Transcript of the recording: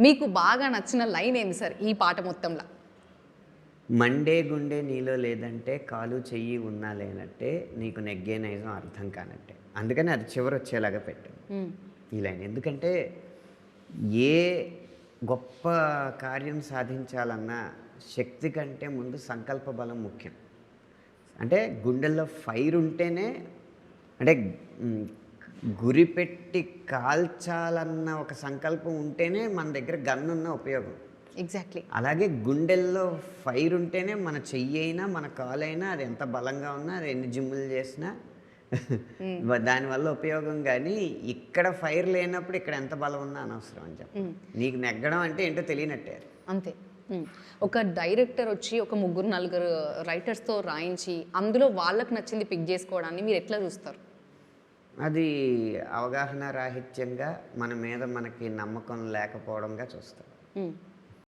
మీకు బాగా నచ్చిన లైన్ ఏంది సార్ ఈ పాట మొత్తంలో? మండే గుండె నీలో లేదంటే కాలు చెయ్యి ఉన్నా లేనట్టే నీకు నెగ్గే నైజం అర్థం కానట్టే. అందుకని అది చివరొచ్చేలాగా పెట్టాను హ్మ్. ఈ లైన్. ఎందుకంటే ఏ గొప్ప కార్యం సాధించాలన్నా శక్తి కంటే ముందు సంకల్ప బలం ముఖ్యం. అంటే గుండెల్లో ఫైర్ ఉంటేనే అంటే హ్మ్, గురి పెట్టి కాల్చాలన్న ఒక సంకల్పం ఉంటేనే మన దగ్గర గన్నున్న ఉపయోగం. ఎగ్జాక్ట్‌లీ. అలాగే గుండెల్లో ఫైర్ ఉంటేనే మన చెయ్యైనా, మన కాలైనా అది ఎంత బలంగా ఉన్నా, అది ఎన్ని జిమ్ములు చేసినా హ్మ్. దానివల్ల ఉపయోగం గానీ, ఇక్కడ ఫైర్ లేనప్పుడు ఇక్కడ ఎంత బలం ఉన్నా అనవసరం అని చెప్పాలి. హ్మ్. నీకు నెగ్గడం అంటే ఏంటో తెలియనట్టే. అంతే. హ్మ్. ఒక డైరెక్టర్ వచ్చి ఒక ముగ్గురు, నలుగురు రైటర్స్‌తో రాయించి అందులో వాళ్ళకి నచ్చింది పిక్ జేసుకోవడాన్ని మీరెట్లా జూస్తారు? అది అవగాహన రాహిత్యంగా, మన మీద మనకి నమ్మకం లేకపోవడంగా చూస్తాను. హ్మ్.